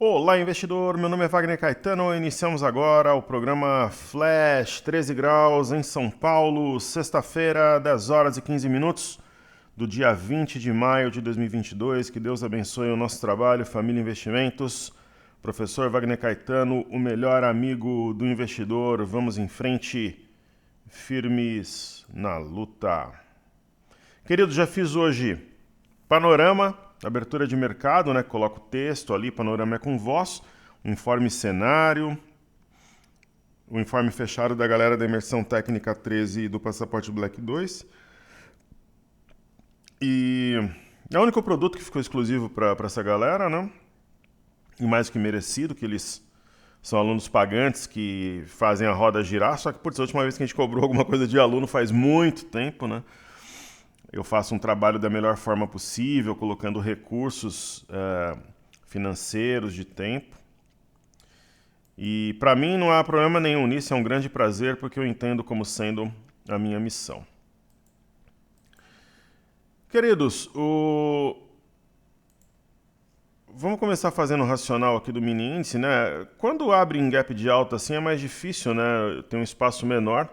Olá, investidor. Meu nome é Wagner Caetano. Iniciamos agora o programa Flash 13 graus em São Paulo, sexta-feira, 10 horas e 15 minutos do dia 20 de maio de 2022. Que Deus abençoe o nosso trabalho, família Investimentos. Professor Wagner Caetano, o melhor amigo do investidor. Vamos em frente, firmes na luta. Querido, já fiz hoje panorama, abertura de mercado, né? Coloco o texto ali, panorama é com voz, o informe cenário, o informe fechado da galera da Imersão Técnica 13 e do Passaporte Black 2. E é o único produto que ficou exclusivo para essa galera, né? E mais que merecido, que eles são alunos pagantes que fazem a roda girar, só que, putz, a última vez que a gente cobrou alguma coisa de aluno faz muito tempo, né? Eu faço um trabalho da melhor forma possível, colocando recursos financeiros de tempo. E para mim não há problema nenhum nisso, é um grande prazer, porque eu entendo como sendo a minha missão. Queridos, vamos começar fazendo o racional aqui do mini índice, né? Quando abre em gap de alta assim é mais difícil, né? Tem um espaço menor.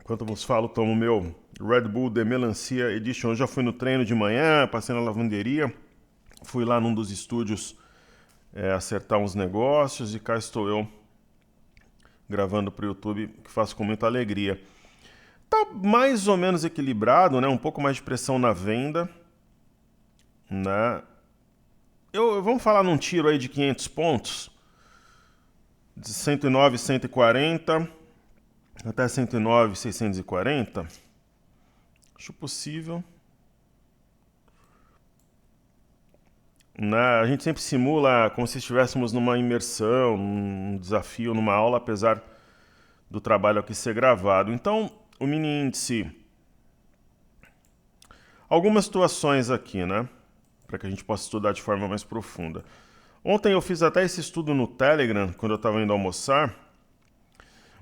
Enquanto eu vos falo, tomo o meu Red Bull de Melancia Edition. Eu já fui no treino de manhã, passei na lavanderia, fui lá num dos estúdios acertar uns negócios e cá estou eu gravando para o YouTube, que faço com muita alegria. Tá mais ou menos equilibrado, né? Um pouco mais de pressão na venda, né? Vamos falar num tiro aí de 500 pontos, de 109, 140... até 109,640. Acho possível. A gente sempre simula como se estivéssemos numa imersão, num desafio, numa aula, apesar do trabalho aqui ser gravado. Então, o mini índice... algumas situações aqui, né? Para que a gente possa estudar de forma mais profunda. Ontem eu fiz até esse estudo no Telegram, quando eu estava indo almoçar.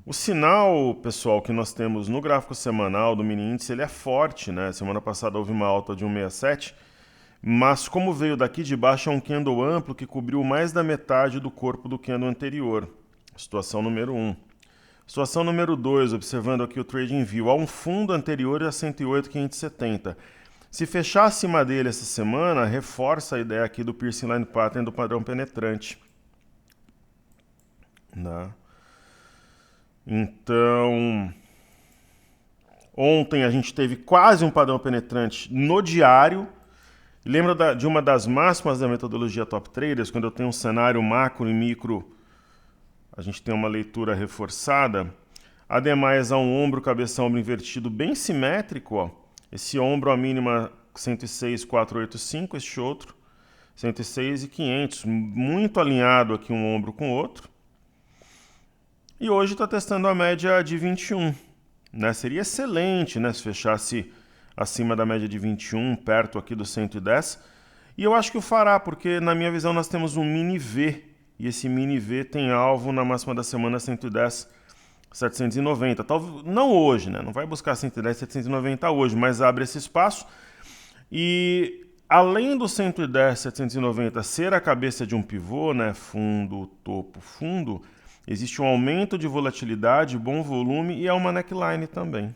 O sinal, pessoal, que nós temos no gráfico semanal do mini índice, ele é forte, né? Semana passada houve uma alta de 1,67, mas como veio daqui de baixo é um candle amplo que cobriu mais da metade do corpo do candle anterior. Situação número 1. Situação número 2, observando aqui o Trading View, há um fundo anterior a 108,570. Se fechar acima dele essa semana, reforça a ideia aqui do Piercing Line Pattern do padrão penetrante. Né? Então, ontem a gente teve quase um padrão penetrante no diário. Lembra de uma das máximas da metodologia Top Traders, quando eu tenho um cenário macro e micro, a gente tem uma leitura reforçada. Ademais, há um ombro, cabeça, ombro invertido bem simétrico. Ó. Esse ombro, a mínima 106,485, este outro 106,500. Muito alinhado aqui um ombro com o outro. E hoje está testando a média de 21, né? Seria excelente, né, se fechasse acima da média de 21, perto aqui do 110. E eu acho que o fará, porque na minha visão nós temos um mini V. E esse mini V tem alvo na máxima da semana 110,790. Talvez, não hoje, né? Não vai buscar 110,790 hoje, mas abre esse espaço. E além do 110,790 ser a cabeça de um pivô, né? Fundo, topo, fundo... existe um aumento de volatilidade, bom volume e é uma neckline também.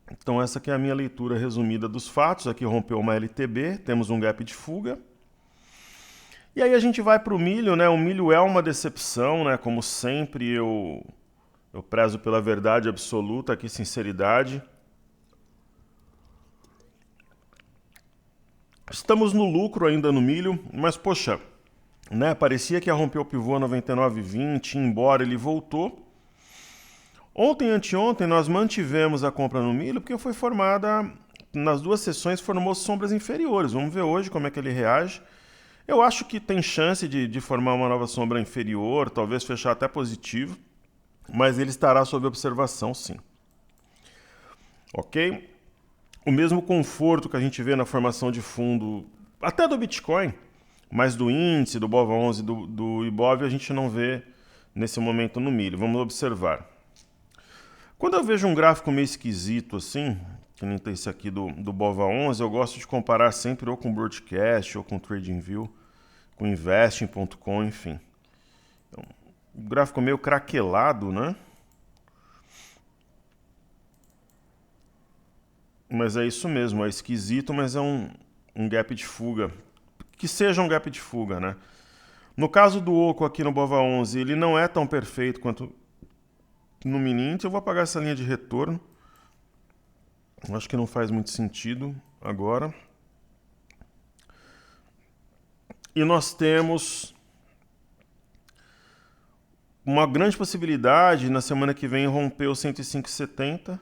Então essa aqui é a minha leitura resumida dos fatos. Aqui rompeu uma LTB, temos um gap de fuga. E aí a gente vai para o milho, né? O milho é uma decepção, né? Como sempre eu prezo pela verdade absoluta, aqui sinceridade. Estamos no lucro ainda no milho, mas poxa... né? Parecia que ia romper o pivô a 99,20, embora ele voltou. Ontem e anteontem nós mantivemos a compra no milho porque foi formada, nas duas sessões formou sombras inferiores. Vamos ver hoje como é que ele reage. Eu acho que tem chance de formar uma nova sombra inferior, talvez fechar até positivo, mas ele estará sob observação sim. Ok? O mesmo conforto que a gente vê na formação de fundo, até do Bitcoin, mas do índice, do BOVA11, do IBOV, a gente não vê nesse momento no milho. Vamos observar. Quando eu vejo um gráfico meio esquisito assim, que nem tem esse aqui do BOVA11, eu gosto de comparar sempre ou com Broadcast, ou com TradingView, com Investing.com, enfim. Então, o gráfico meio craquelado, né? Mas é isso mesmo, é esquisito, mas é um gap de fuga. Que seja um gap de fuga, né? No caso do Oco aqui no BOVA11, ele não é tão perfeito quanto no mini índice. Eu vou apagar essa linha de retorno. Acho que não faz muito sentido agora. E nós temos uma grande possibilidade na semana que vem romper o 105,70,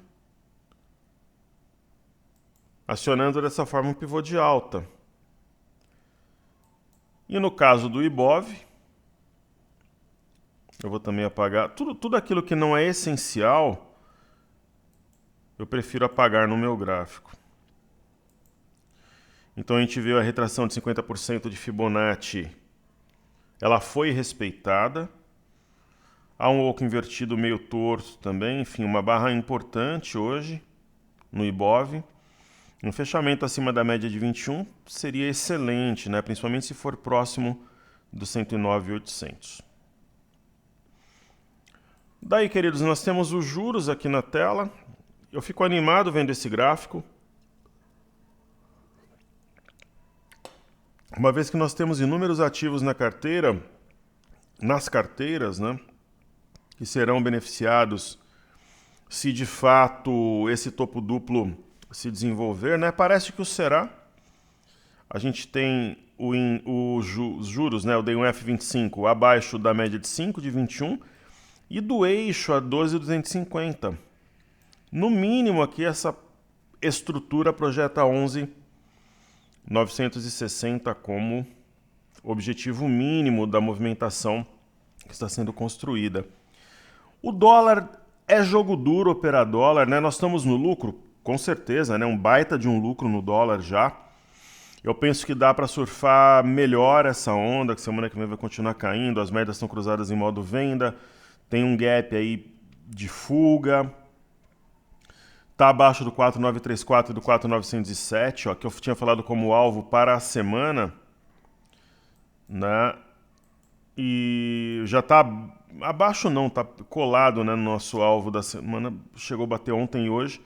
acionando dessa forma um pivô de alta. E no caso do IBOV, eu vou também apagar tudo aquilo que não é essencial, eu prefiro apagar no meu gráfico. Então a gente viu a retração de 50% de Fibonacci, ela foi respeitada. Há um oco invertido meio torto também, enfim, uma barra importante hoje no IBOV. Um fechamento acima da média de 21 seria excelente, né? Principalmente se for próximo do 109.800. Daí, queridos, nós temos os juros aqui na tela. Eu fico animado vendo esse gráfico, uma vez que nós temos inúmeros ativos na carteira, nas carteiras, né, que serão beneficiados se de fato esse topo duplo se desenvolver, né? Parece que o será. A gente tem os juros, né, o D1F25 abaixo da média de 5 de 21 e do eixo a 12.250. No mínimo aqui essa estrutura projeta 11.960 como objetivo mínimo da movimentação que está sendo construída. O dólar é jogo duro operar dólar, né? Nós estamos no lucro, com certeza, né? Um baita de um lucro no dólar já. Eu penso que dá para surfar melhor essa onda, que semana que vem vai continuar caindo, as médias estão cruzadas em modo venda, tem um gap aí de fuga. Está abaixo do 4.934 e do 4.907, ó, que eu tinha falado como alvo para a semana, né? E já está abaixo não, está colado, né, no nosso alvo da semana, chegou a bater ontem e hoje.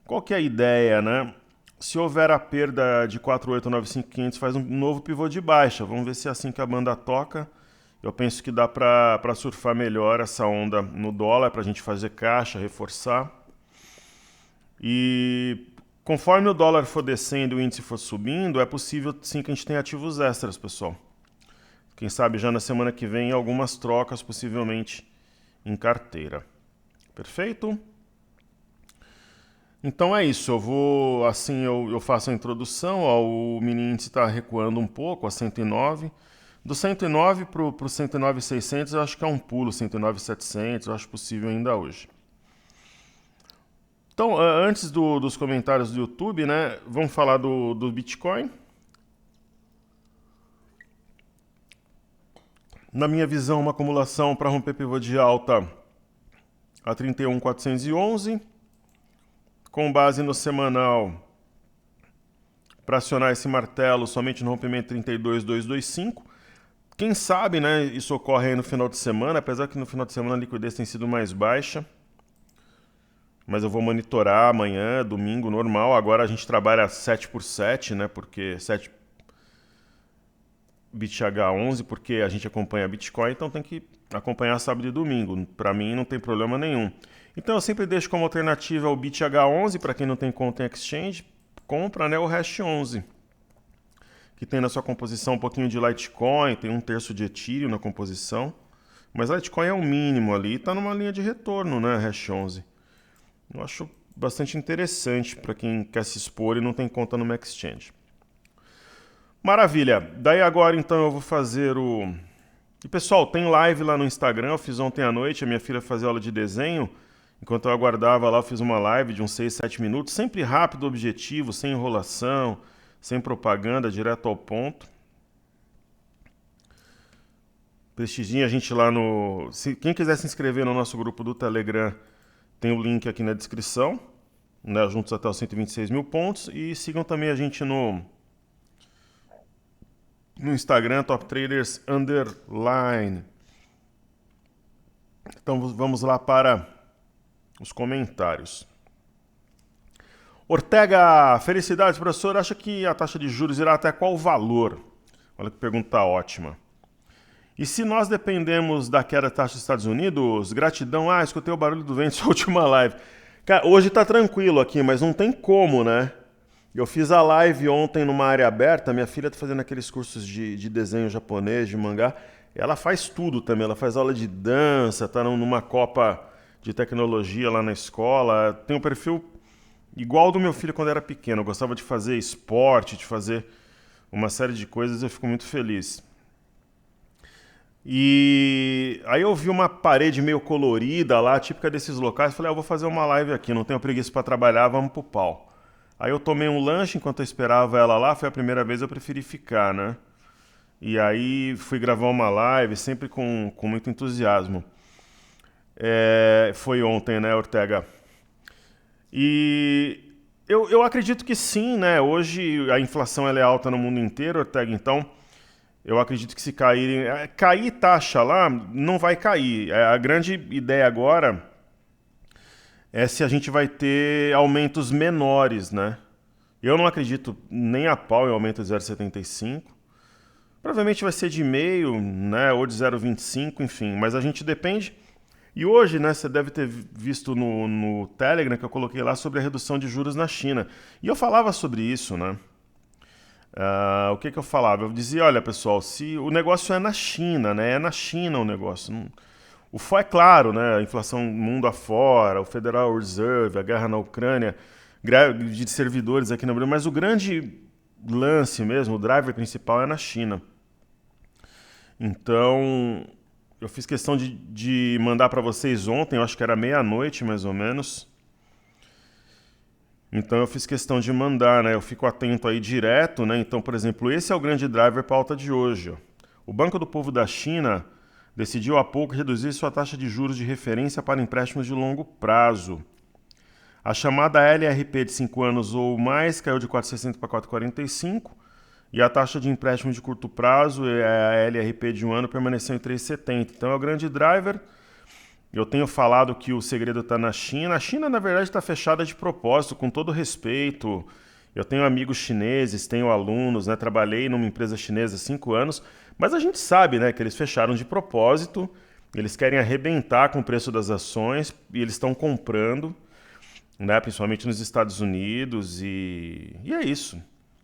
Qual que é a ideia, né? Se houver a perda de 4.895.500, faz um novo pivô de baixa. Vamos ver se é assim que a banda toca. Eu penso que dá para surfar melhor essa onda no dólar, para a gente fazer caixa, reforçar. E conforme o dólar for descendo e o índice for subindo, é possível sim que a gente tenha ativos extras, pessoal. Quem sabe já na semana que vem algumas trocas, possivelmente em carteira. Perfeito? Então é isso, eu faço a introdução, ó, o mini índice está recuando um pouco, a 109. Do 109 para o 109.600 eu acho que é um pulo, 109.700, eu acho possível ainda hoje. Então, antes dos comentários do YouTube, né, vamos falar do Bitcoin. Na minha visão, uma acumulação para romper pivô de alta a 31.411. Com base no semanal, para acionar esse martelo somente no rompimento 32.225. Quem sabe, né, isso ocorre aí no final de semana, apesar que no final de semana a liquidez tem sido mais baixa. Mas eu vou monitorar amanhã, domingo, normal. Agora a gente trabalha 7x7, né? Porque 7 BitH11, porque a gente acompanha Bitcoin, então tem que acompanhar sábado e domingo. Para mim não tem problema nenhum. Então eu sempre deixo como alternativa o BitH11, para quem não tem conta em exchange, compra, né, o Hash 11, que tem na sua composição um pouquinho de Litecoin, tem 1/3 de Ethereum na composição. Mas Litecoin é o mínimo ali, está numa linha de retorno, né, Hash 11. Eu acho bastante interessante para quem quer se expor e não tem conta no Exchange. Maravilha! Daí agora então eu vou fazer o... E pessoal, tem live lá no Instagram, eu fiz ontem à noite, a minha filha fazia aula de desenho. Enquanto eu aguardava lá, eu fiz uma live de uns 6, 7 minutos, sempre rápido, objetivo, sem enrolação, sem propaganda, direto ao ponto. Prestigiem a gente lá no... Quem quiser se inscrever no nosso grupo do Telegram, tem o link aqui na descrição. né, juntos até os 126 mil pontos. E sigam também a gente no Instagram, Top Traders Underline. Então vamos lá para os comentários. Ortega, felicidades, professor. Acha que a taxa de juros irá até qual valor? Olha que pergunta ótima. E se nós dependemos da queda da taxa dos Estados Unidos, gratidão. Ah, escutei o barulho do vento na sua última live. Cara, hoje tá tranquilo aqui, mas não tem como, né? Eu fiz a live ontem numa área aberta, minha filha tá fazendo aqueles cursos de desenho japonês, de mangá. Ela faz tudo também, ela faz aula de dança, tá numa copa de tecnologia lá na escola. Tem um perfil igual ao do meu filho quando era pequeno. Eu gostava de fazer esporte, de fazer uma série de coisas, eu fico muito feliz. E aí eu vi uma parede meio colorida lá, típica desses locais. Falei, eu vou fazer uma live aqui, não tenho preguiça para trabalhar, vamos pro pau. Aí eu tomei um lanche enquanto eu esperava ela lá, foi a primeira vez eu preferi ficar, né? E aí fui gravar uma live, sempre com muito entusiasmo. Foi ontem, né, Ortega? E eu acredito que sim, né? Hoje a inflação ela é alta no mundo inteiro, Ortega, então eu acredito que se cair taxa lá, não vai cair. A grande ideia agora é se a gente vai ter aumentos menores, né? Eu não acredito nem a pau em aumento de 0,75. Provavelmente vai ser de 0,5, né? Ou de 0,25, enfim. Mas a gente depende. E hoje, né, você deve ter visto no Telegram que eu coloquei lá sobre a redução de juros na China. E eu falava sobre isso, né? O que eu falava? Eu dizia, olha pessoal, se o negócio é na China, né? É na China o negócio. É claro, né? A inflação mundo afora, o Federal Reserve, a guerra na Ucrânia, greve de servidores aqui no Brasil, mas o grande lance mesmo, o driver principal é na China. Então, eu fiz questão de mandar para vocês ontem, eu acho que era meia-noite mais ou menos. Então eu fiz questão de mandar, né? Eu fico atento aí direto, né? Então, por exemplo, esse é o grande driver para a alta de hoje. Ó. O Banco do Povo da China decidiu há pouco reduzir sua taxa de juros de referência para empréstimos de longo prazo. A chamada LRP de 5 anos ou mais caiu de 4,60 para 4,45 e a taxa de empréstimo de curto prazo, a LRP de 1 ano, permaneceu em 3,70. Então é o grande driver. Eu tenho falado que o segredo está na China. A China, na verdade, está fechada de propósito, com todo respeito. Eu tenho amigos chineses, tenho alunos, né? Trabalhei numa empresa chinesa há 5 anos, mas a gente sabe, né, que eles fecharam de propósito, eles querem arrebentar com o preço das ações e eles estão comprando, né, principalmente nos Estados Unidos, e é isso.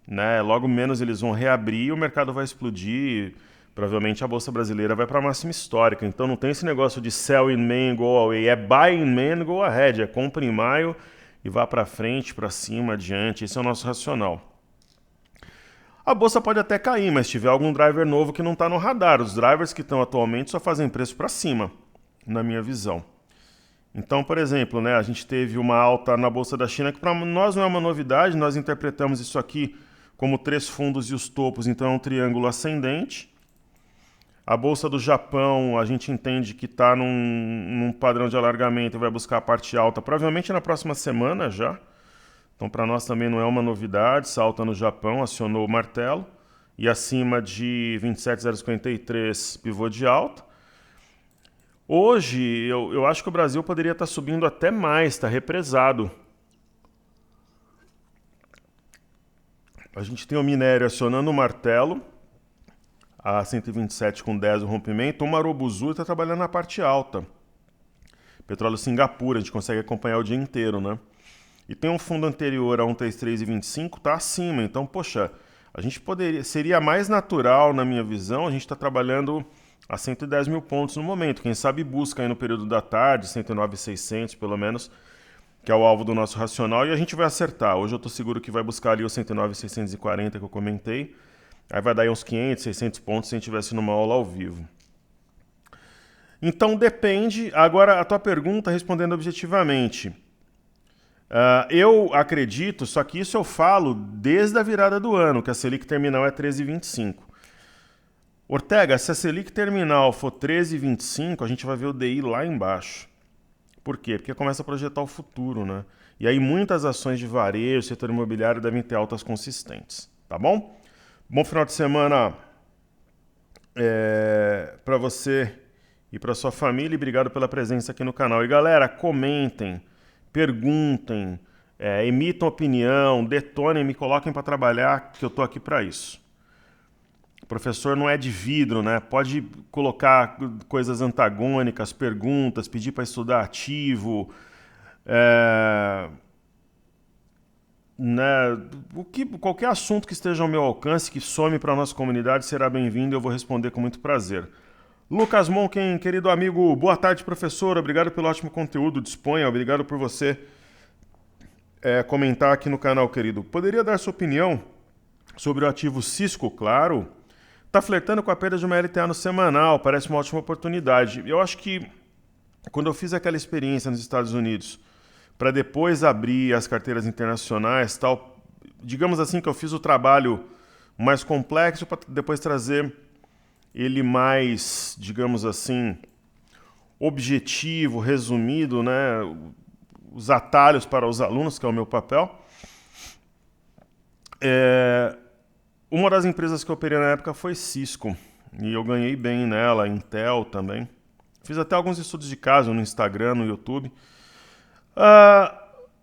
Né? Logo menos eles vão reabrir, o mercado vai explodir. Provavelmente a Bolsa Brasileira vai para a máxima histórica. Então não tem esse negócio de sell in May and go away. É buy in May and go ahead. É compra em maio e vá para frente, para cima, adiante. Esse é o nosso racional. A Bolsa pode até cair, mas se tiver algum driver novo que não está no radar. Os drivers que estão atualmente só fazem preço para cima, na minha visão. Então, por exemplo, né, a gente teve uma alta na Bolsa da China, que para nós não é uma novidade. Nós interpretamos isso aqui como 3 fundos e os topos, então é um triângulo ascendente. A Bolsa do Japão, a gente entende que está num padrão de alargamento e vai buscar a parte alta, provavelmente na próxima semana já. Então, para nós também não é uma novidade. Salta no Japão, acionou o martelo. E acima de 27,053, pivô de alta. Hoje, eu acho que o Brasil poderia estar subindo até mais, está represado. A gente tem o minério acionando o martelo. A 127,10 o rompimento, o Marubuzu está trabalhando na parte alta. Petróleo Singapura, a gente consegue acompanhar o dia inteiro, né? E tem um fundo anterior a 133,25, está acima. Então, poxa, a gente seria mais natural, na minha visão, a gente está trabalhando a 110 mil pontos no momento. Quem sabe busca aí no período da tarde, 109,600 pelo menos, que é o alvo do nosso racional, e a gente vai acertar. Hoje eu estou seguro que vai buscar ali o 109,640 que eu comentei. Aí vai dar aí uns 500, 600 pontos se a gente estivesse numa aula ao vivo. Então depende. Agora a tua pergunta, respondendo objetivamente. Eu acredito, só que isso eu falo desde a virada do ano, que a Selic terminal é 13,25. Ortega, se a Selic terminal for 13,25, a gente vai ver o DI lá embaixo. Por quê? Porque começa a projetar o futuro, né? E aí muitas ações de varejo, setor imobiliário devem ter altas consistentes, tá bom? Bom final de semana para você e para sua família e obrigado pela presença aqui no canal. E galera, comentem, perguntem, emitam opinião, detonem, me coloquem para trabalhar, que eu tô aqui para isso. O professor não é de vidro, né? Pode colocar coisas antagônicas, perguntas, pedir para estudar ativo, né? Qualquer assunto que esteja ao meu alcance, que some para a nossa comunidade, será bem-vindo e eu vou responder com muito prazer. Lucas Monken, querido amigo, boa tarde, professor. Obrigado pelo ótimo conteúdo. Disponha, obrigado por você comentar aqui no canal, querido. Poderia dar sua opinião sobre o ativo Cisco, claro? Tá flertando com a perda de uma LTA no semanal, parece uma ótima oportunidade. Eu acho que quando eu fiz aquela experiência nos Estados Unidos, para depois abrir as carteiras internacionais, tal, digamos assim que eu fiz o trabalho mais complexo para depois trazer ele mais, digamos assim, objetivo, resumido, né? Os atalhos para os alunos, que é o meu papel. Uma das empresas que eu operei na época foi Cisco, e eu ganhei bem nela, Intel também. Fiz até alguns estudos de caso no Instagram, no YouTube.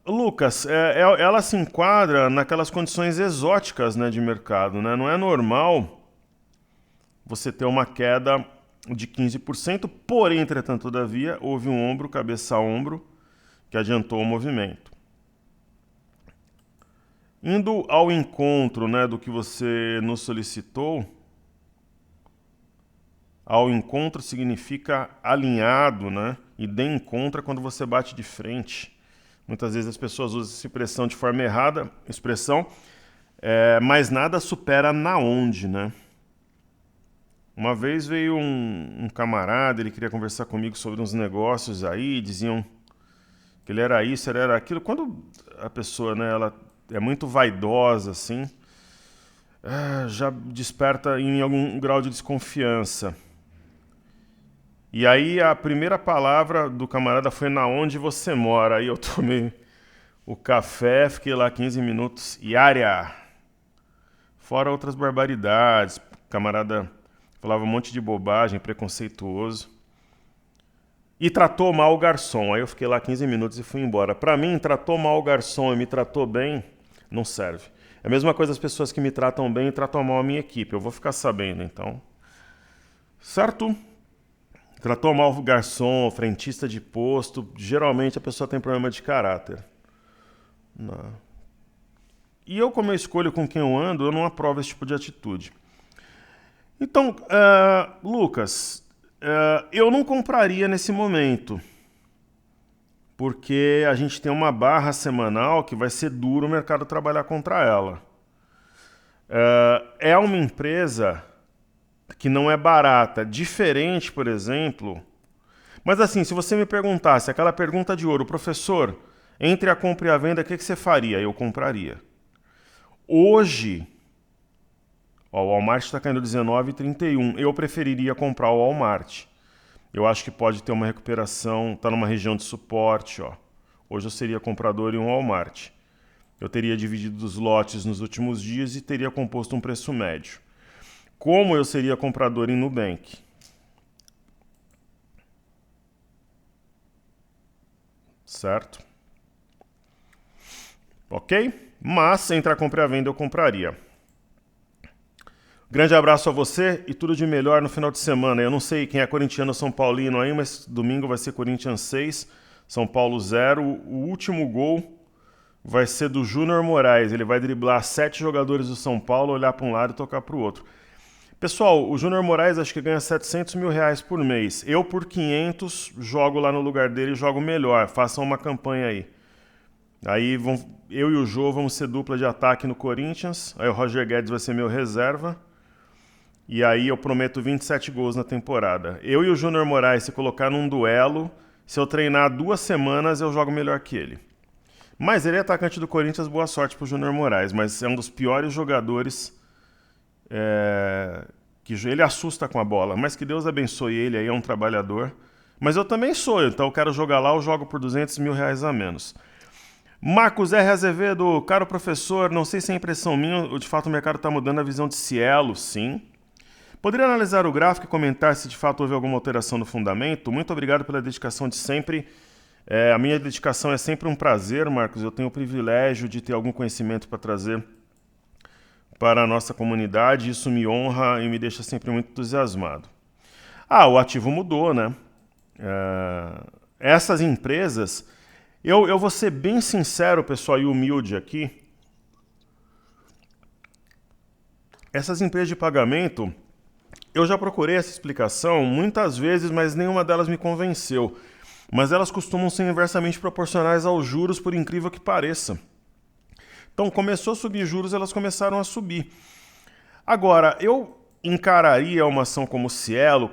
Lucas, ela se enquadra naquelas condições exóticas, né, de mercado, né? Não é normal você ter uma queda de 15%, porém, entretanto, todavia, houve um ombro, cabeça a ombro, que adiantou o movimento. Indo ao encontro, né, do que você nos solicitou, ao encontro significa alinhado, né? E de encontro é quando você bate de frente. Muitas vezes as pessoas usam essa expressão de forma errada, mas nada supera na onde, né? Uma vez veio um camarada, ele queria conversar comigo sobre uns negócios aí, diziam que ele era isso, ele era aquilo. Quando a pessoa, né, ela é muito vaidosa, assim, já desperta em algum grau de desconfiança. E aí a primeira palavra do camarada foi na onde você mora. Aí eu tomei o café, fiquei lá 15 minutos e área. Fora outras barbaridades. O camarada falava um monte de bobagem, preconceituoso. E tratou mal o garçom. Aí eu fiquei lá 15 minutos e fui embora. Pra mim, tratou mal o garçom e me tratou bem, não serve. É a mesma coisa as pessoas que me tratam bem e tratam mal a minha equipe. Eu vou ficar sabendo, então. Certo? Tratou mal o garçom, frentista de posto, geralmente a pessoa tem problema de caráter. Não. E eu, como eu escolho com quem eu ando, eu não aprovo esse tipo de atitude. Então, Lucas, eu não compraria nesse momento, porque a gente tem uma barra semanal que vai ser duro o mercado trabalhar contra ela. É uma empresa que não é barata, diferente, por exemplo. Mas assim, se você me perguntasse aquela pergunta de ouro, professor, entre a compra e a venda, o que você faria? Eu compraria. Hoje, o Walmart está caindo 19,31. Eu preferiria comprar o Walmart. Eu acho que pode ter uma recuperação, está numa região de suporte. Ó. Hoje eu seria comprador em um Walmart. Eu teria dividido os lotes nos últimos dias e teria composto um preço médio. Como eu seria comprador em Nubank? Certo? Ok? Mas, entre a compra e a venda, eu compraria. Grande abraço a você e tudo de melhor no final de semana. Eu não sei quem é corintiano ou São Paulino aí, mas domingo vai ser Corinthians 6, São Paulo 0. O último gol vai ser do Júnior Moraes. Ele vai driblar 7 jogadores do São Paulo, olhar para um lado e tocar para o outro. Pessoal, o Júnior Moraes acho que ganha 700 mil reais por mês. Eu, por 500, jogo lá no lugar dele e jogo melhor. Façam uma campanha aí. Aí eu e o Jô vamos ser dupla de ataque no Corinthians. Aí o Roger Guedes vai ser meu reserva. E aí eu prometo 27 gols na temporada. Eu e o Júnior Moraes, se colocar num duelo, se eu treinar 2 semanas, eu jogo melhor que ele. Mas ele é atacante do Corinthians, boa sorte pro Júnior Moraes. Mas é um dos piores jogadores... que ele assusta com a bola, mas que Deus abençoe ele, aí é um trabalhador. Mas eu também sou, então eu quero jogar lá, eu jogo por 200 mil reais a menos. Marcos R. Azevedo, caro professor, não sei se é impressão minha, ou de fato o mercado está mudando a visão de Cielo, sim. Poderia analisar o gráfico e comentar se de fato houve alguma alteração no fundamento? Muito obrigado pela dedicação de sempre. A minha dedicação é sempre um prazer, Marcos. Eu tenho o privilégio de ter algum conhecimento para trazer para a nossa comunidade. Isso me honra e me deixa sempre muito entusiasmado. O ativo mudou, né? Essas empresas... Eu vou ser bem sincero, pessoal, e humilde aqui. Essas empresas de pagamento, eu já procurei essa explicação muitas vezes, mas nenhuma delas me convenceu. Mas elas costumam ser inversamente proporcionais aos juros, por incrível que pareça. Então, começou a subir juros, elas começaram a subir. Agora, eu encararia uma ação como Cielo,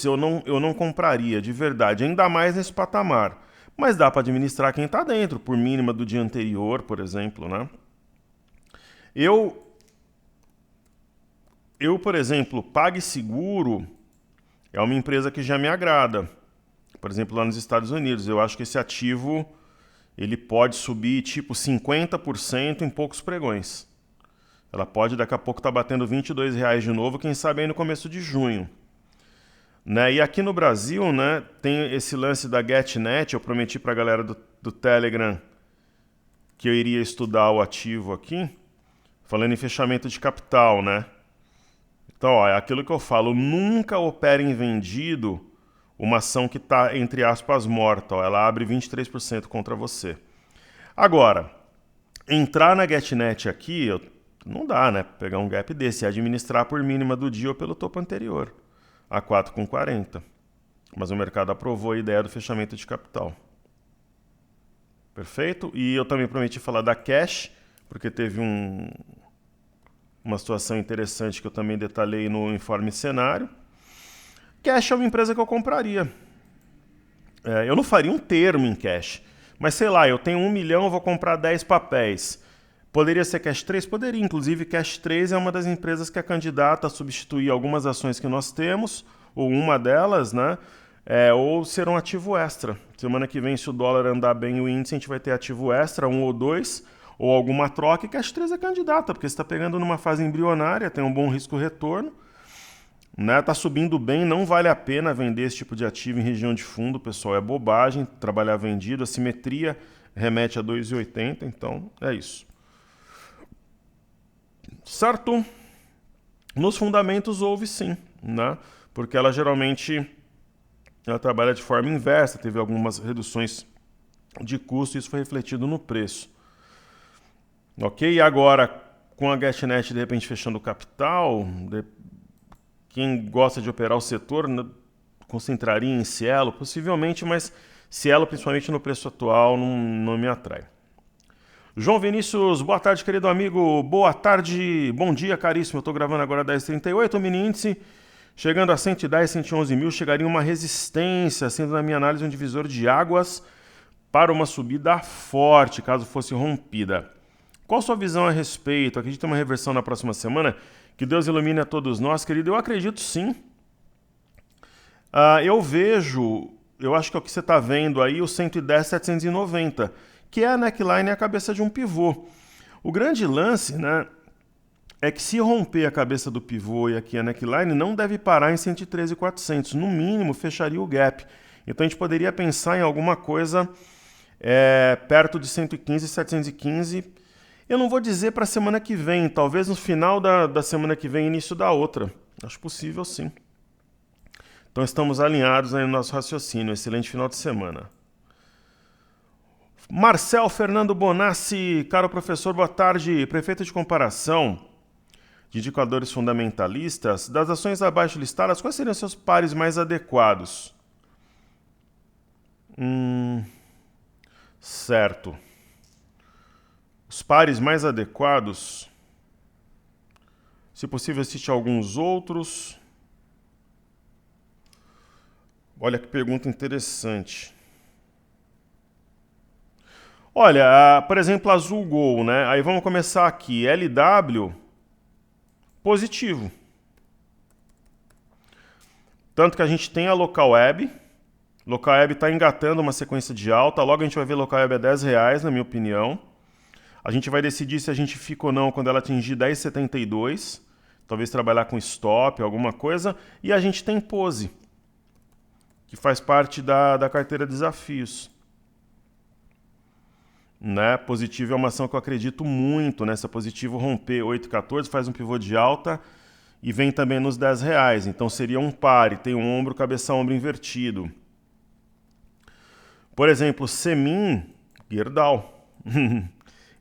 eu não compraria, de verdade, ainda mais nesse patamar. Mas dá para administrar quem está dentro, por mínima do dia anterior, por exemplo, né? Eu, por exemplo, PagSeguro é uma empresa que já me agrada. Por exemplo, lá nos Estados Unidos, eu acho que esse ativo ele pode subir tipo 50% em poucos pregões. Ela pode daqui a pouco estar batendo R$22 de novo, quem sabe aí no começo de junho. Né? E aqui no Brasil, né, tem esse lance da GetNet. Eu prometi para a galera do Telegram que eu iria estudar o ativo aqui, falando em fechamento de capital, né? Então, é aquilo que eu falo, nunca opere em vendido uma ação que está, entre aspas, morta. Ela abre 23% contra você. Agora, entrar na GetNet aqui, não dá, né? Pegar um gap desse e administrar por mínima do dia ou pelo topo anterior. A 4,40. Mas o mercado aprovou a ideia do fechamento de capital. Perfeito? E eu também prometi falar da Cash, porque teve uma situação interessante que eu também detalhei no informe cenário. Cash é uma empresa que eu compraria. Eu não faria um termo em Cash, mas sei lá, eu tenho 1 milhão, eu vou comprar 10 papéis. Poderia ser Cash 3? Poderia. Inclusive, Cash 3 é uma das empresas que é candidata a substituir algumas ações que nós temos, ou uma delas, né? Ou ser um ativo extra. Semana que vem, se o dólar andar bem o índice, a gente vai ter ativo extra, 1 ou 2, ou alguma troca, e Cash 3 é candidata, porque você está pegando numa fase embrionária, tem um bom risco-retorno, né? Tá subindo bem, não vale a pena vender esse tipo de ativo em região de fundo, pessoal. É bobagem trabalhar vendido, a simetria remete a 2,80, então é isso. Certo? Nos fundamentos houve sim, né? Porque ela geralmente trabalha de forma inversa, teve algumas reduções de custo e isso foi refletido no preço. Ok? E agora, com a GetNet de repente fechando o capital, quem gosta de operar o setor concentraria em Cielo, possivelmente, mas Cielo, principalmente no preço atual, não me atrai. João Vinícius, boa tarde, querido amigo. Boa tarde, bom dia, caríssimo. Eu estou gravando agora 10h38, o mini índice chegando a 110, 111 mil, chegaria uma resistência, sendo na minha análise um divisor de águas para uma subida forte, caso fosse rompida. Qual sua visão a respeito? Acredita em uma reversão na próxima semana? Que Deus ilumine a todos nós, querido. Eu acredito sim. Eu acho que é o que você está vendo aí, o 110, 790. Que é a neckline e a cabeça de um pivô. O grande lance, né, é que se romper a cabeça do pivô e aqui a neckline, não deve parar em 113,400. No mínimo, fecharia o gap. Então, a gente poderia pensar em alguma coisa perto de 115, 715. Eu não vou dizer para a semana que vem, talvez no final da semana que vem, início da outra. Acho possível, sim. Então, estamos alinhados aí no nosso raciocínio. Excelente final de semana. Marcel Fernando Bonassi, caro professor, boa tarde. Prefeito de comparação de indicadores fundamentalistas, das ações abaixo listadas, quais seriam seus pares mais adequados? Certo. Os pares mais adequados, se possível, cite alguns outros. Olha que pergunta interessante. Olha, por exemplo, Azul Gol, né? Aí vamos começar aqui. LW, positivo. Tanto que a gente tem a local web, Local Web está engatando uma sequência de alta, logo a gente vai ver Local Web a R$10, na minha opinião. A gente vai decidir se a gente fica ou não quando ela atingir 10,72, talvez trabalhar com stop, alguma coisa, e a gente tem Pose, que faz parte da carteira Desafios. Né? Positivo é uma ação que eu acredito muito, né? Se a Positivo romper 8,14, faz um pivô de alta e vem também nos R$10. Então seria um pare, tem um ombro, cabeça, ombro invertido. Por exemplo, Semin, Gerdau.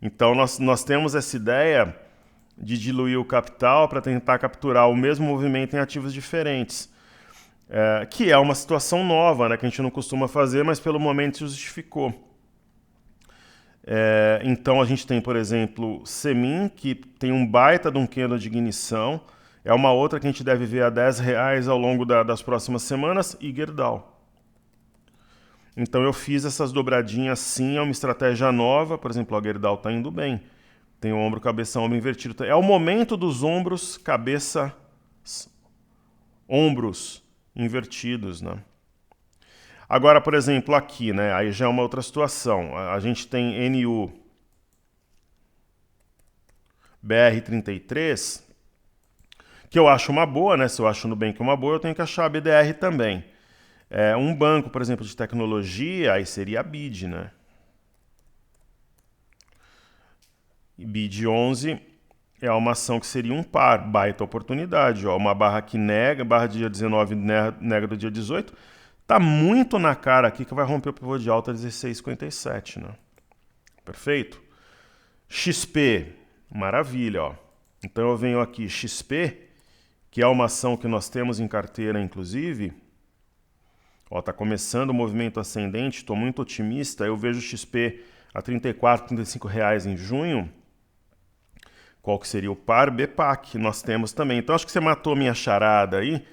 Então nós temos essa ideia de diluir o capital para tentar capturar o mesmo movimento em ativos diferentes. Que é uma situação nova, né? Que a gente não costuma fazer, mas pelo momento se justificou. Então a gente tem, por exemplo, Semin, que tem um baita de um candle de ignição, é uma outra que a gente deve ver a R$10 ao longo das próximas semanas, e Gerdau. Então eu fiz essas dobradinhas sim, é uma estratégia nova, por exemplo, a Gerdau está indo bem, tem o ombro, cabeça, ombro invertido, é o momento dos ombros, cabeça, ombros invertidos, né? Agora, por exemplo, aqui, né? Aí já é uma outra situação. A gente tem NU BR33, que eu acho uma boa, né? Se eu acho no Nubank uma boa, eu tenho que achar a BDR também. Um banco, por exemplo, de tecnologia, aí seria a BID, né? E BID 11 é uma ação que seria um par, baita oportunidade. Ó, uma barra que nega, barra do dia 19 nega do dia 18. Tá muito na cara aqui que vai romper o pivô de alta 16,57, né? Perfeito? XP, maravilha, ó. Então eu venho aqui, XP, que é uma ação que nós temos em carteira, inclusive. Ó, tá começando o movimento ascendente, estou muito otimista. Eu vejo XP a R$ 34, R$ 35 em junho. Qual que seria o par? BPAC, nós temos também. Então acho que você matou minha charada aí.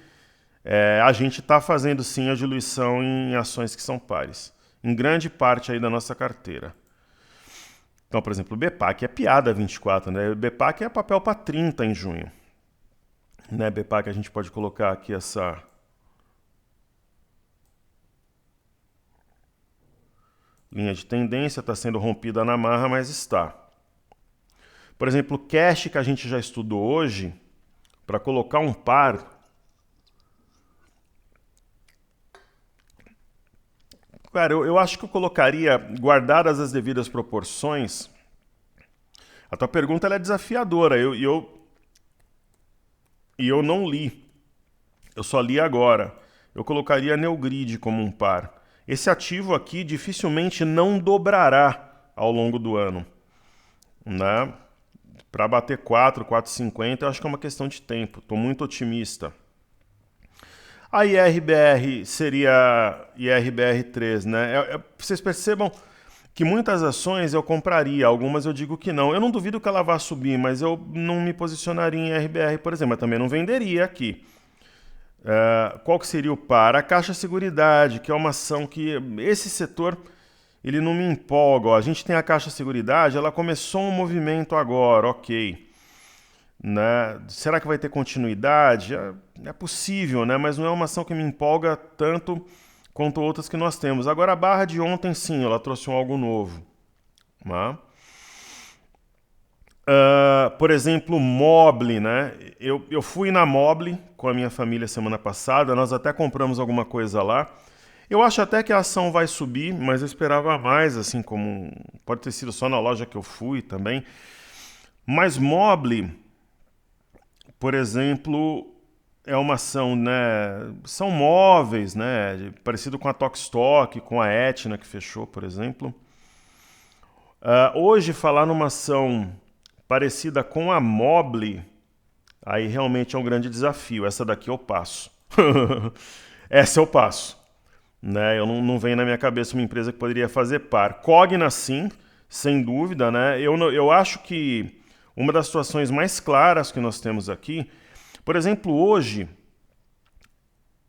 A gente está fazendo sim a diluição em ações que são pares, em grande parte aí da nossa carteira. Então, por exemplo, o BPAC é piada 24, né? O BPAC é papel para 30 em junho. Né? BPAC a gente pode colocar aqui essa linha de tendência, está sendo rompida na marra, mas está. Por exemplo, o cash que a gente já estudou hoje, para colocar um par. Cara, eu acho que eu colocaria, guardadas as devidas proporções. A tua pergunta ela é desafiadora. E eu não li. Eu só li agora. Eu colocaria Neogrid como um par. Esse ativo aqui dificilmente não dobrará ao longo do ano. Né? Para bater 4,50, eu acho que é uma questão de tempo. Estou muito otimista. A IRBR seria IRBR3, né? Vocês percebam que muitas ações eu compraria, algumas eu digo que não. Eu não duvido que ela vá subir, mas eu não me posicionaria em IRBR, por exemplo, mas também não venderia aqui. Qual que seria o par? A Caixa Seguridade, que é uma ação que esse setor ele não me empolga. Ó, a gente tem a Caixa Seguridade, ela começou um movimento agora, ok. Né? Será que vai ter continuidade? É possível, né? Mas não é uma ação que me empolga tanto quanto outras que nós temos. Agora a barra de ontem, sim, ela trouxe algo novo. Né? Por exemplo, Mobly, né? Eu fui na Mobly com a minha família semana passada, nós até compramos alguma coisa lá. Eu acho até que a ação vai subir, mas eu esperava mais, assim como... Pode ter sido só na loja que eu fui também. Mas Mobly, por exemplo, é uma ação, né? São móveis, né? Parecido com a Tokstok, com a Etna que fechou, por exemplo. Hoje, falar numa ação parecida com a Mobly, aí realmente é um grande desafio. Essa daqui eu passo. Essa eu passo. Né? Eu não vem na minha cabeça uma empresa que poderia fazer par. Cogna, sim, sem dúvida, né? Eu acho que uma das situações mais claras que nós temos aqui, por exemplo, hoje,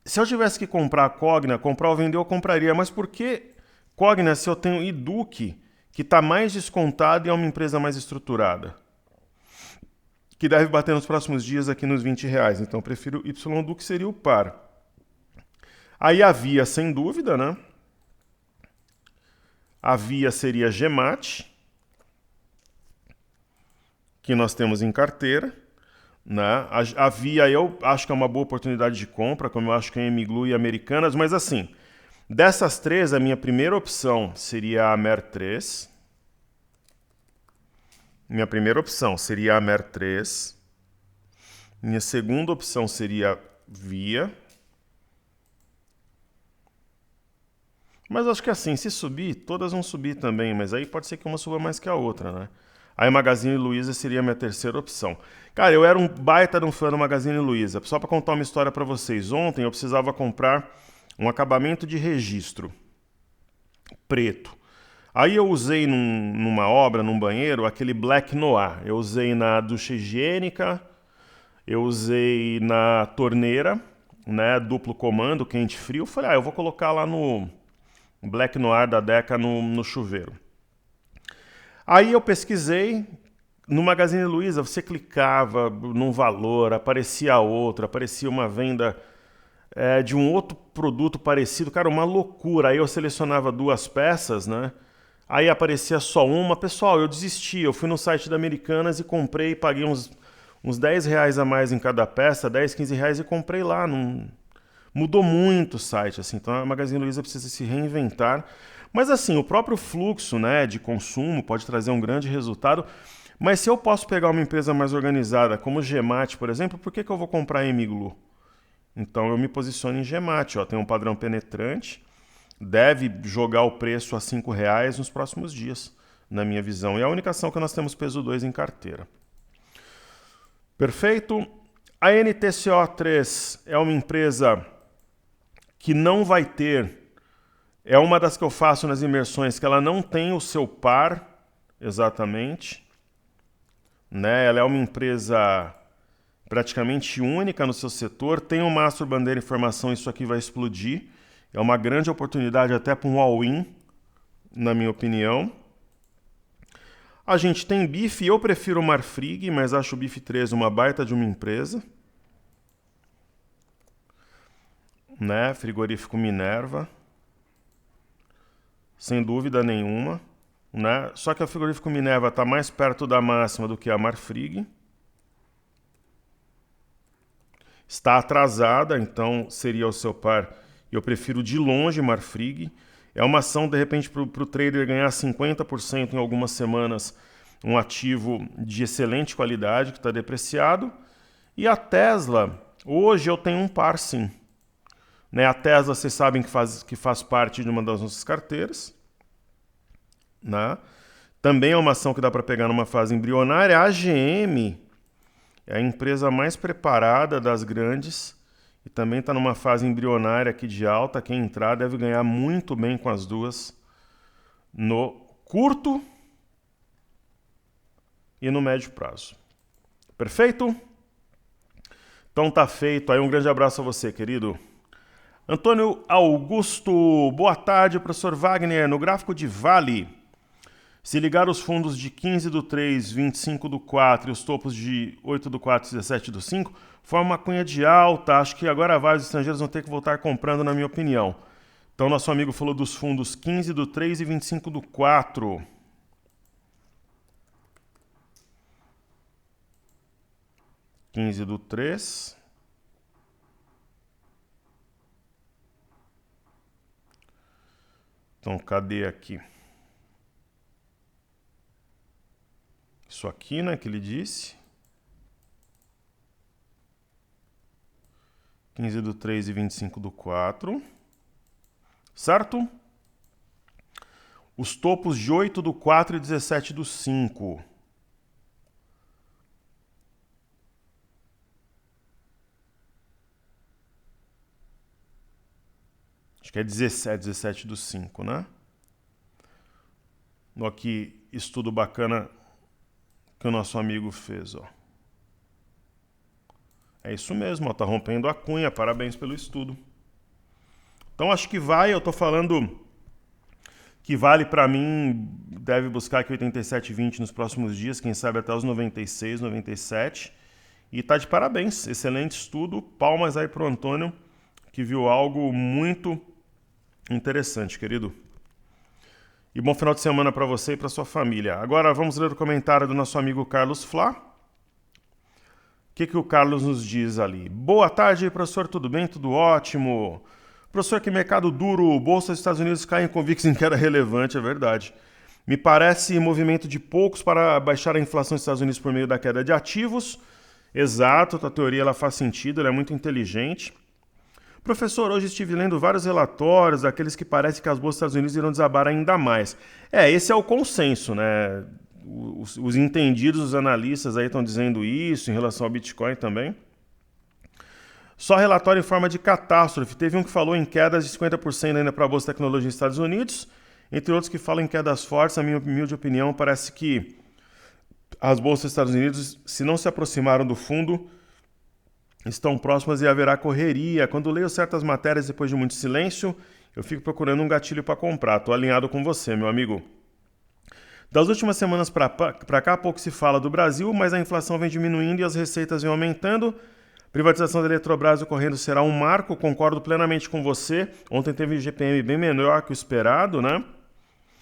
se eu tivesse que comprar a Cogna, comprar ou vender, eu compraria. Mas por que Cogna se eu tenho Iduc, que está mais descontado e é uma empresa mais estruturada? Que deve bater nos próximos dias aqui nos R$20. Então eu prefiro YDUC, que seria o par. Aí a Via, sem dúvida, né? A Via seria Gemat, que nós temos em carteira. Né? A Via eu acho que é uma boa oportunidade de compra, como eu acho que é Emiglu e Americanas, mas assim, dessas três, a minha primeira opção seria a Mer 3. Minha primeira opção seria a Mer 3. Minha segunda opção seria Via. Mas acho que assim, se subir, todas vão subir também, mas aí pode ser que uma suba mais que a outra, né? Aí Magazine Luiza seria a minha terceira opção. Cara, eu era um baita de um fã do Magazine Luiza. Só para contar uma história para vocês. Ontem eu precisava comprar um acabamento de registro preto. Aí eu usei numa obra, num banheiro, aquele Black Noir. Eu usei na ducha higiênica, eu usei na torneira, né, duplo comando, quente e frio. Eu falei, eu vou colocar lá no Black Noir da Deca no chuveiro. Aí eu pesquisei, no Magazine Luiza você clicava num valor, aparecia outro, aparecia uma venda de um outro produto parecido, cara, uma loucura. Aí eu selecionava duas peças, né? Aí aparecia só uma. Pessoal, eu desisti, eu fui no site da Americanas e comprei, paguei uns 10 reais a mais em cada peça, 10, 15 reais e comprei lá. Mudou muito o site, assim, então a Magazine Luiza precisa se reinventar. Mas assim, o próprio fluxo, né, de consumo pode trazer um grande resultado. Mas se eu posso pegar uma empresa mais organizada, como Gemat, por exemplo, por que eu vou comprar Emiglu? Então eu me posiciono em Gemat, ó, tem um padrão penetrante, deve jogar o preço a R$5 nos próximos dias, na minha visão. E é a única ação que nós temos peso 2 em carteira. Perfeito? A NTCO3 é uma empresa que não vai ter... É uma das que eu faço nas imersões, que ela não tem o seu par, exatamente. Né? Ela é uma empresa praticamente única no seu setor. Tem um Mastro Bandeira Informação, isso aqui vai explodir. É uma grande oportunidade até para um all-in, na minha opinião. A gente tem BIF, eu prefiro o Marfrig, mas acho o BIF 13 uma baita de uma empresa. Né? Frigorífico Minerva. Sem dúvida nenhuma, né? Só que a frigorífico Minerva está mais perto da máxima do que a Marfrig. Está atrasada, então seria o seu par. Eu prefiro de longe Marfrig. É uma ação, de repente, para o trader ganhar 50% em algumas semanas, um ativo de excelente qualidade que está depreciado. E a Tesla, hoje eu tenho um par sim. Né? A Tesla, vocês sabem que faz parte de uma das nossas carteiras. Né? Também é uma ação que dá para pegar numa fase embrionária. A AGM é a empresa mais preparada das grandes e também está numa fase embrionária aqui de alta. Quem entrar deve ganhar muito bem com as duas no curto e no médio prazo. Perfeito? Então tá feito. Aí um grande abraço a você, querido. Antônio Augusto, boa tarde, professor Wagner. No gráfico de Vale, se ligar os fundos de 15 do 3, 25 do 4 e os topos de 8 do 4 e 17 do 5, forma uma cunha de alta. Acho que agora vários estrangeiros vão ter que voltar comprando, na minha opinião. Então, nosso amigo falou dos fundos 15 do 3 e 25 do 4. (15 do 3... Então, cadê aqui? Isso aqui, né, que ele disse. 15 do 3 e 25 do 4. Certo? Os topos de 8 do 4 e 17 do 5. Acho que é 17 do 5, né? Olha que estudo bacana que o nosso amigo fez, ó. É isso mesmo, ó, tá rompendo a cunha, parabéns pelo estudo. Então acho que vai, eu tô falando que vale para mim, deve buscar aqui 87,20 nos próximos dias, quem sabe até os 96, 97. E tá de parabéns, excelente estudo, palmas aí pro Antônio que viu algo muito interessante, querido. E bom final de semana para você e para sua família. Agora vamos ler o comentário do nosso amigo Carlos Flá. O que o Carlos nos diz ali? Boa tarde, professor, tudo bem? Tudo ótimo. Professor, que mercado duro, Bolsa dos Estados Unidos cai em convictos em queda relevante, é verdade. Me parece movimento de poucos para baixar a inflação dos Estados Unidos por meio da queda de ativos. Exato, a teoria ela faz sentido, ela é muito inteligente. Professor, hoje estive lendo vários relatórios daqueles que parece que as bolsas dos Estados Unidos irão desabar ainda mais. Esse é o consenso, né? Os entendidos, os analistas aí estão dizendo isso em relação ao Bitcoin também. Só relatório em forma de catástrofe. Teve um que falou em quedas de 50% ainda para a Bolsa de Tecnologia dos Estados Unidos, entre outros que falam em quedas fortes. A minha humilde opinião parece que as bolsas dos Estados Unidos, se não se aproximaram do fundo, estão próximas e haverá correria. Quando leio certas matérias depois de muito silêncio, eu fico procurando um gatilho para comprar. Estou alinhado com você, meu amigo. Das últimas semanas para cá, pouco se fala do Brasil, mas a inflação vem diminuindo e as receitas vêm aumentando. Privatização da Eletrobras ocorrendo será um marco, concordo plenamente com você. Ontem teve GPM bem menor que o esperado, né?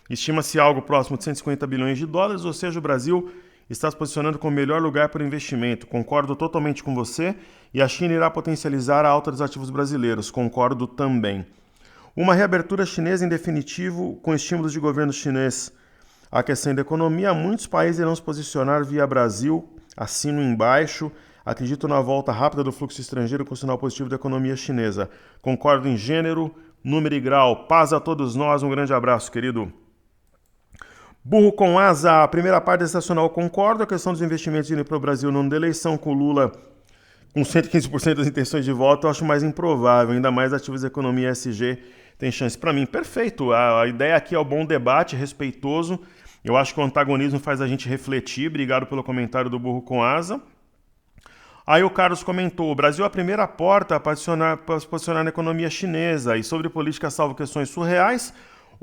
Estima-se algo próximo de 150 bilhões de dólares, ou seja, o Brasil está se posicionando como o melhor lugar para o investimento. Concordo totalmente com você. E a China irá potencializar a alta dos ativos brasileiros. Concordo também. Uma reabertura chinesa em definitivo, com estímulos de governo chinês aquecendo a economia. Muitos países irão se posicionar via Brasil. Assino embaixo. Acredito na volta rápida do fluxo estrangeiro com sinal positivo da economia chinesa. Concordo em gênero, número e grau. Paz a todos nós. Um grande abraço, querido. Burro com asa, a primeira parte estacional concordo, a questão dos investimentos indo para o Brasil no ano da eleição com Lula com 115% das intenções de voto, eu acho mais improvável, ainda mais ativos da economia ESG tem chance. Para mim, perfeito, a ideia aqui é o bom debate, respeitoso, eu acho que o antagonismo faz a gente refletir, obrigado pelo comentário do Burro com asa. Aí o Carlos comentou, o Brasil é a primeira porta para se posicionar na economia chinesa, e sobre política salvo questões surreais,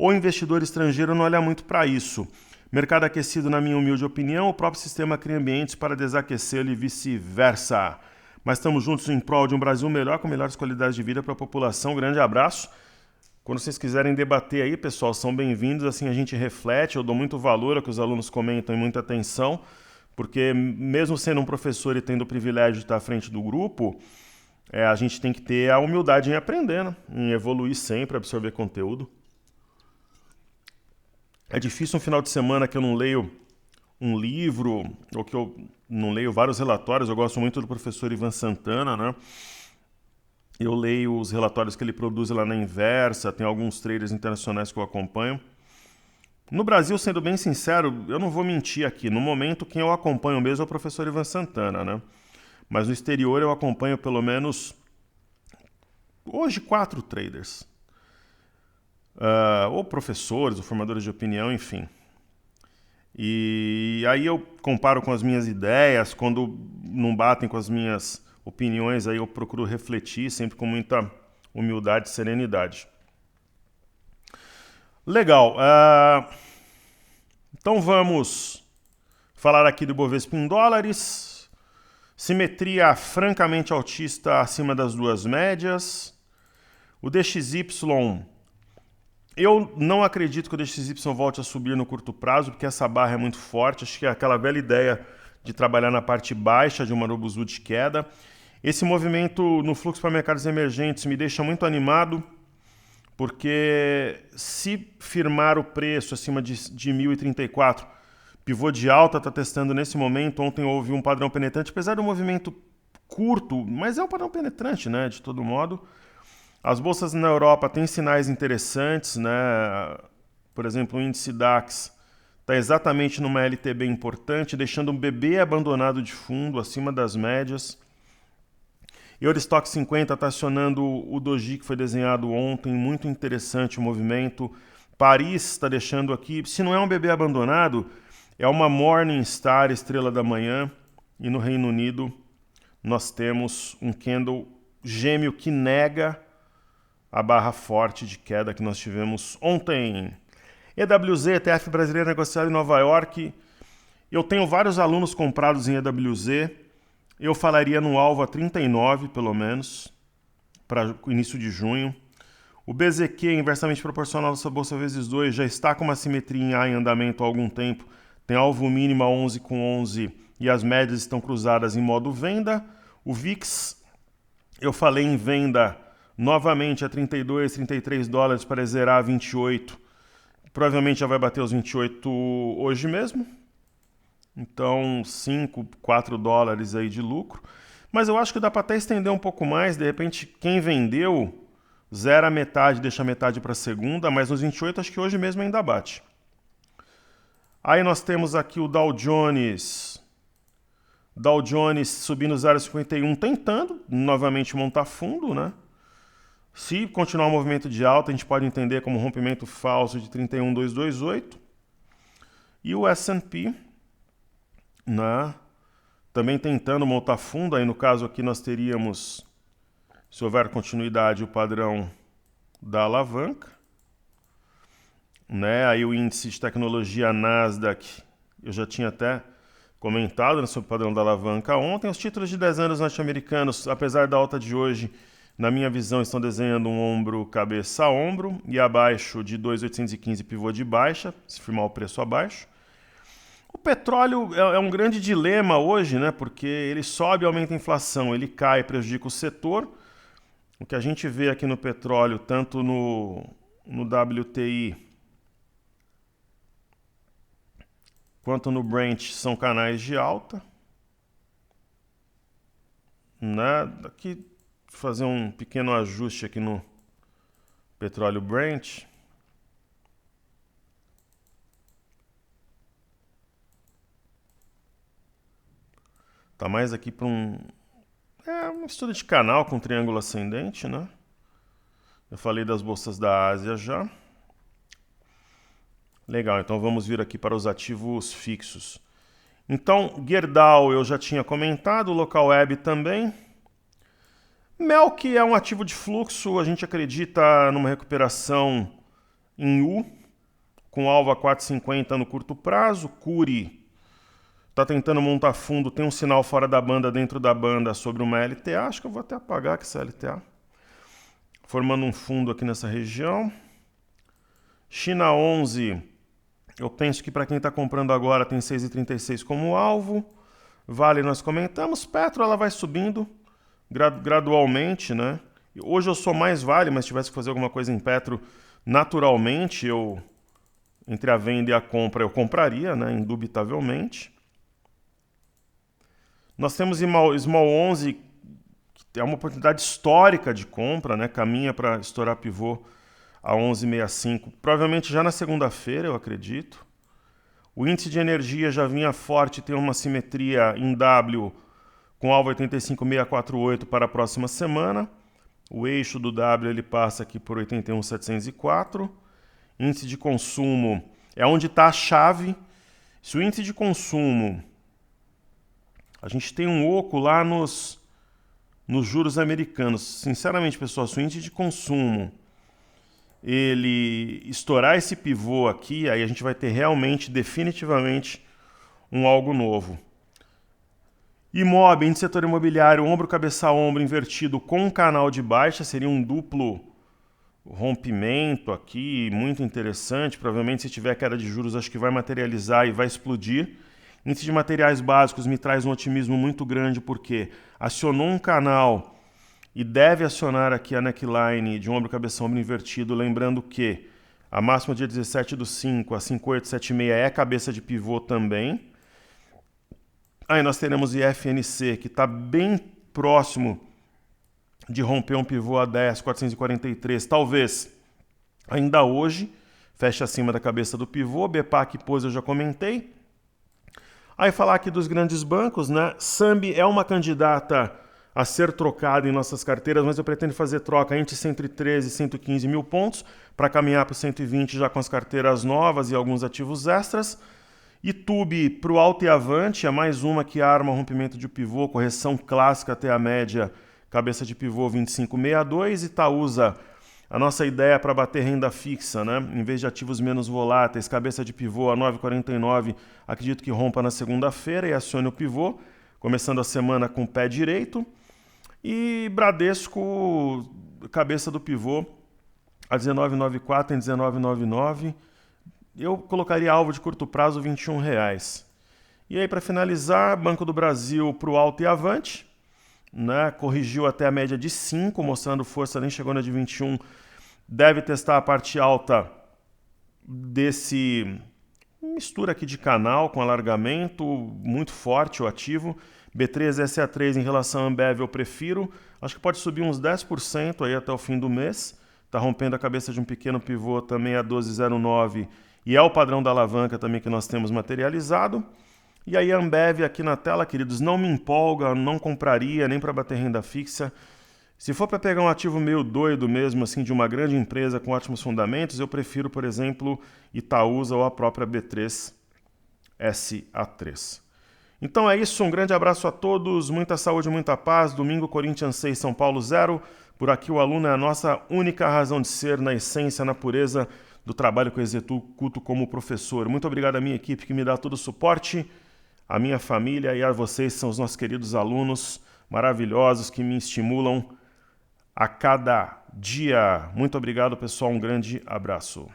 o investidor estrangeiro não olha muito para isso. Mercado aquecido, na minha humilde opinião, o próprio sistema cria ambientes para desaquecê-lo e vice-versa. Mas estamos juntos em prol de um Brasil melhor, com melhores qualidades de vida para a população. Grande abraço. Quando vocês quiserem debater aí, pessoal, são bem-vindos. Assim a gente reflete, eu dou muito valor ao que os alunos comentam e muita atenção, porque mesmo sendo um professor e tendo o privilégio de estar à frente do grupo, a gente tem que ter a humildade em aprender, né? Em evoluir sempre, absorver conteúdo. É difícil um final de semana que eu não leio um livro, ou que eu não leio vários relatórios. Eu gosto muito do professor Ivan Santana, né? Eu leio os relatórios que ele produz lá na Inversa, tem alguns traders internacionais que eu acompanho. No Brasil, sendo bem sincero, eu não vou mentir aqui. No momento, quem eu acompanho mesmo é o professor Ivan Santana, né? Mas no exterior eu acompanho pelo menos, hoje, 4 traders. Ou professores, ou formadores de opinião, enfim. E aí eu comparo com as minhas ideias, quando não batem com as minhas opiniões, aí eu procuro refletir, sempre com muita humildade e serenidade. Legal. Então vamos falar aqui do Bovespa em dólares. Simetria francamente altista acima das duas médias. O DXY... Eu não acredito que o DXY volte a subir no curto prazo, porque essa barra é muito forte. Acho que é aquela velha ideia de trabalhar na parte baixa de uma Robuzu de queda. Esse movimento no fluxo para mercados emergentes me deixa muito animado, porque se firmar o preço acima de 1.034, pivô de alta está testando nesse momento. Ontem houve um padrão penetrante, apesar do movimento curto, mas é um padrão penetrante, né, de todo modo. As bolsas na Europa têm sinais interessantes, né? Por exemplo, o índice DAX está exatamente numa LTB importante, deixando um bebê abandonado de fundo, acima das médias. Eurostock 50 está acionando o doji que foi desenhado ontem, muito interessante o movimento. Paris está deixando aqui, se não é um bebê abandonado, é uma Morningstar, estrela da manhã. E no Reino Unido nós temos um candle gêmeo que nega a barra forte de queda que nós tivemos ontem. EWZ, ETF brasileiro negociado em Nova York. Eu tenho vários alunos comprados em EWZ. Eu falaria no alvo a 39, pelo menos. para o início de junho. O BZQ, inversamente proporcional dessa bolsa vezes 2, já está com uma simetria em A em andamento há algum tempo. Tem alvo mínimo a 11 com 11 e as médias estão cruzadas em modo venda. O VIX, eu falei em venda novamente a 32, 33 dólares para zerar a 28. Provavelmente já vai bater os 28 hoje mesmo. Então, 5, 4 dólares aí de lucro. Mas eu acho que dá para até estender um pouco mais. De repente, quem vendeu, zera a metade, deixa a metade para a segunda. Mas nos 28, acho que hoje mesmo ainda bate. Aí nós temos aqui o Dow Jones. Dow Jones subindo 0,51, tentando novamente montar fundo, né? Se continuar o movimento de alta, a gente pode entender como um rompimento falso de 31,228. E o S&P, né? Também tentando montar fundo. Aí no caso aqui nós teríamos, se houver continuidade, o padrão da alavanca. Né? Aí o índice de tecnologia Nasdaq, eu já tinha até comentado, né, sobre o padrão da alavanca ontem. Os títulos de 10 anos norte-americanos, apesar da alta de hoje, na minha visão, estão desenhando um ombro, cabeça a ombro, e abaixo de 2.815 pivô de baixa, se firmar o preço abaixo. O petróleo é um grande dilema hoje, né, porque ele sobe e aumenta a inflação, ele cai e prejudica o setor. O que a gente vê aqui no petróleo, tanto no WTI quanto no Brent, são canais de alta. Né? Aqui, fazer um pequeno ajuste aqui no petróleo Brent. Tá mais aqui para um estudo de canal com triângulo ascendente, né? Eu falei das bolsas da Ásia já. Legal, então vamos vir aqui para os ativos fixos. Então, Gerdau eu já tinha comentado, Local Web também. Melk é um ativo de fluxo, a gente acredita numa recuperação em U, com alvo a 4,50 no curto prazo. Curi está tentando montar fundo, tem um sinal fora da banda, dentro da banda, sobre uma LTA. Acho que eu vou até apagar aqui essa LTA. Formando um fundo aqui nessa região. China 11, eu penso que para quem está comprando agora tem 6,36 como alvo. Vale, nós comentamos. Petro, ela vai subindo gradualmente, né? Hoje eu sou mais Vale, mas se tivesse que fazer alguma coisa em Petro, naturalmente, entre a venda e a compra, eu compraria, né? Indubitavelmente. Nós temos Small 11, que é uma oportunidade histórica de compra, né? Caminha para estourar pivô a 11,65, provavelmente já na segunda-feira, eu acredito. O índice de energia já vinha forte, tem uma simetria em W com alvo 85,648 para a próxima semana. O eixo do W ele passa aqui por 81,704. Índice de consumo é onde está a chave. Se o índice de consumo, a gente tem um oco lá nos juros americanos. Sinceramente, pessoal, se o índice de consumo ele estourar esse pivô aqui, aí a gente vai ter realmente, definitivamente, algo novo. Imob, índice setor imobiliário, ombro, cabeça, ombro invertido com um canal de baixa, seria um duplo rompimento aqui, muito interessante. Provavelmente, se tiver queda de juros, acho que vai materializar e vai explodir. Índice de materiais básicos me traz um otimismo muito grande, porque acionou um canal e deve acionar aqui a neckline de ombro, cabeça, ombro invertido, lembrando que a máxima dia 17/5, a 5876 é cabeça de pivô também. Aí nós teremos IFNC, que está bem próximo de romper um pivô a 10,443, talvez ainda hoje, feche acima da cabeça do pivô. BPAC pôs, eu já comentei. Aí falar aqui dos grandes bancos, né? Sambi é uma candidata a ser trocada em nossas carteiras, mas eu pretendo fazer troca entre 113 e 115 mil pontos para caminhar para 120 já com as carteiras novas e alguns ativos extras. Itube para o alto e avante, é mais uma que arma rompimento de pivô, correção clássica até a média, cabeça de pivô 25,62. Itaúsa, a nossa ideia para bater renda fixa, né? Em vez de ativos menos voláteis, cabeça de pivô a 9,49, acredito que rompa na segunda-feira e acione o pivô, começando a semana com o pé direito. E Bradesco, cabeça do pivô, a 19,94 em 19,99. Eu colocaria alvo de curto prazo R$ 21. E aí, para finalizar, Banco do Brasil para o alto e avante, né? Corrigiu até a média de 5, mostrando força, nem chegou na de 21. Deve testar a parte alta desse mistura aqui de canal com alargamento muito forte, o ativo. B3 SA3 em relação a Ambev eu prefiro. Acho que pode subir uns 10% aí até o fim do mês. Está rompendo a cabeça de um pequeno pivô também a 12,09 e é o padrão da alavanca também que nós temos materializado. E aí a Ambev aqui na tela, queridos, não me empolga, não compraria nem para bater renda fixa. Se for para pegar um ativo meio doido mesmo, assim, de uma grande empresa com ótimos fundamentos, eu prefiro, por exemplo, Itaúsa ou a própria B3 SA3. Então é isso, um grande abraço a todos, muita saúde, muita paz. Domingo, Corinthians 6, São Paulo 0. Por aqui o aluno é a nossa única razão de ser, na essência, na pureza do trabalho que eu executo como professor. Muito obrigado à minha equipe que me dá todo o suporte, a minha família e a vocês, são os nossos queridos alunos maravilhosos que me estimulam a cada dia. Muito obrigado, pessoal. Um grande abraço.